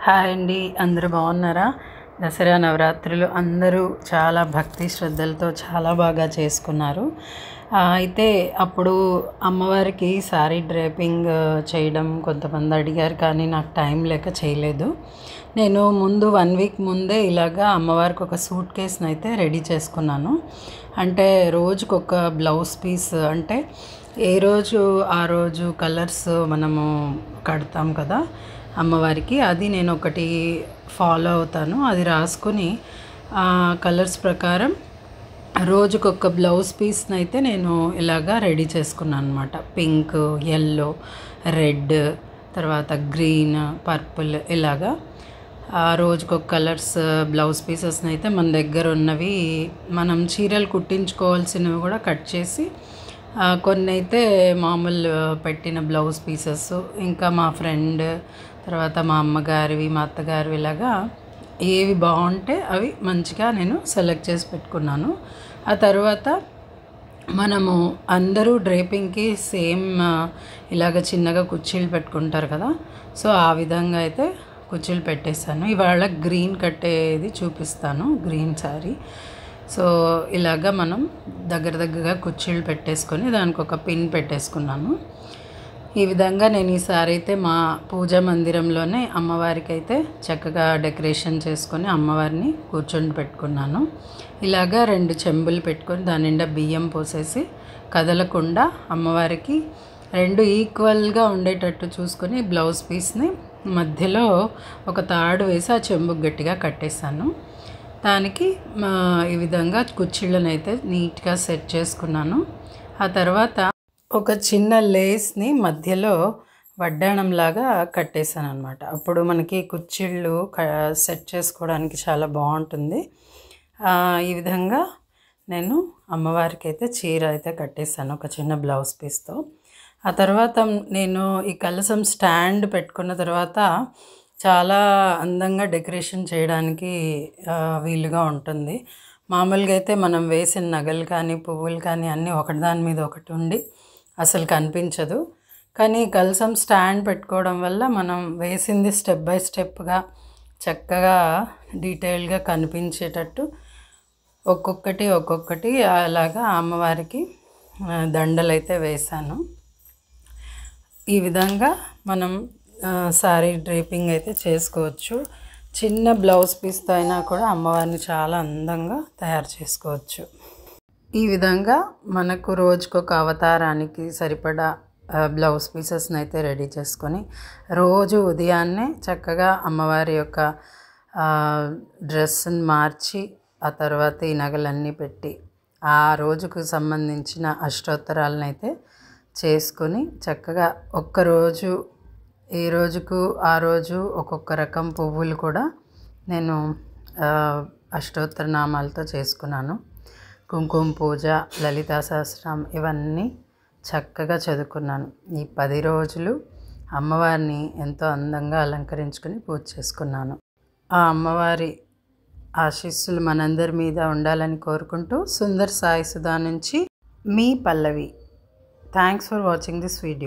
Hi అండి, అందరూ బాగున్నారా? దసరా నవరాత్రులు అందరూ చాలా భక్తి శ్రద్ధలతో చాలా బాగా చేసుకున్నారు. అయితే అప్పుడు అమ్మవారికి శారీ డ్రేపింగ్ చేయడం కొంతమంది అడిగారు, కానీ నాకు టైం లేక చేయలేదు. నేను ముందు 1 వీక్ ముందే ఇలాగా అమ్మవారికి ఒక సూట్ కేస్ని అయితే రెడీ చేసుకున్నాను. అంటే రోజుకొక బ్లౌజ్ పీస్, అంటే ఏ రోజు ఆ రోజు కలర్స్ మనము కడతాం కదా అమ్మవారికి, అది నేను ఒకటి ఫాలో అవుతాను. అది రాసుకుని కలర్స్ ప్రకారం రోజుకొక బ్లౌజ్ పీస్ని అయితే నేను ఇలాగా రెడీ చేసుకున్నాను అనమాట. పింక్, ఎల్లో, రెడ్, తర్వాత గ్రీన్, పర్పుల్, ఇలాగా రోజుకొక కలర్స్ బ్లౌజ్ పీసెస్ని అయితే మన దగ్గర ఉన్నవి మనం చీరలు కుట్టించుకోవాల్సినవి కూడా కట్ చేసి, కొన్ని అయితే మామూలు పెట్టిన బ్లౌజ్ పీసెస్, ఇంకా మా ఫ్రెండ్, తర్వాత మా అమ్మగారివి, మా అత్తగారివి, ఇలాగా ఏవి బాగుంటే అవి మంచిగా నేను సెలెక్ట్ చేసి పెట్టుకున్నాను. ఆ తర్వాత మనము అందరూ డ్రేపింగ్కి సేమ్ ఇలాగ చిన్నగా కుర్చీలు పెట్టుకుంటారు కదా, సో ఆ విధంగా అయితే కుర్చీలు పెట్టేశాను. ఇవాళ గ్రీన్ కట్టేది చూపిస్తాను, గ్రీన్ శారీ. సో ఇలాగ మనం దగ్గరగా కుర్చీలు పెట్టేసుకొని దానికి ఒక పిన్ పెట్టేసుకున్నాను. ఈ విధంగా నేను ఈసారి అయితే మా పూజా మందిరంలోనే అమ్మవారికి అయితే చక్కగా డెకరేషన్ చేసుకొని అమ్మవారిని కూర్చొని పెట్టుకున్నాను. ఇలాగా 2 చెంబులు పెట్టుకొని దాని నిండా బియ్యం పోసేసి కదలకుండా అమ్మవారికి 2 ఈక్వల్గా ఉండేటట్టు చూసుకొని బ్లౌజ్ పీస్ని మధ్యలో ఒక తాడు వేసి ఆ చెంబుకి గట్టిగా కట్టేశాను. దానికి ఈ విధంగా కుర్చీలను అయితే నీట్గా సెట్ చేసుకున్నాను. ఆ తర్వాత ఒక చిన్న లేస్ని మధ్యలో వడ్డాణంలాగా కట్టేశాను అనమాట. అప్పుడు మనకి కుర్చీళ్ళు సెట్ చేసుకోవడానికి చాలా బాగుంటుంది. ఈ విధంగా నేను అమ్మవారికి అయితే చీర అయితే కట్టేశాను ఒక చిన్న బ్లౌజ్ పీస్తో. ఆ తర్వాత నేను ఈ కలశం స్టాండ్ పెట్టుకున్న తర్వాత చాలా అందంగా డెకరేషన్ చేయడానికి వీలుగా ఉంటుంది. మామూలుగా అయితే మనం వేసిన నగలు కానీ పువ్వులు కానీ అన్నీ ఒకటిదాని మీద ఒకటి ఉండి అసలు కనిపించదు. కానీ కలశం స్టాండ్ పెట్టుకోవడం వల్ల మనం వేసింది స్టెప్ బై స్టెప్గా చక్కగా డీటెయిల్గా కనిపించేటట్టు ఒక్కొక్కటి అలాగా అమ్మవారికి దండలు అయితే వేశాను. ఈ విధంగా మనం శారీ డ్రేపింగ్ అయితే చేసుకోవచ్చు. చిన్న బ్లౌజ్ పీస్తో అయినా కూడా అమ్మవారిని చాలా అందంగా తయారు చేసుకోవచ్చు. ఈ విధంగా మనకు రోజుకొక అవతారానికి సరిపడా బ్లౌజ్ పీసెస్ని అయితే రెడీ చేసుకొని రోజు ఉదయాన్నే చక్కగా అమ్మవారి యొక్క డ్రెస్ని మార్చి ఆ తర్వాత ఈ నగలన్నీ పెట్టి ఆ రోజుకు సంబంధించిన అష్టోత్తరాలను అయితే చేసుకొని చక్కగా ఒక్కరోజు ఏ రోజుకు ఆ రోజు ఒక్కొక్క రకం పువ్వులు కూడా నేను అష్టోత్తర నామాలతో చేసుకున్నాను. కుంకుమ పూజ, లలితా సహస్రనామం, ఇవన్నీ చక్కగా చదువుకున్నాను. ఈ 10 రోజులు అమ్మవారిని ఎంతో అందంగా అలంకరించుకొని పూజ చేసుకున్నాను. ఆ అమ్మవారి ఆశీస్సులు మనందరి మీద ఉండాలని కోరుకుంటూ సుందర్ సాయి సుధా నుంచి మీ Pallavi. Thanks for watching this video.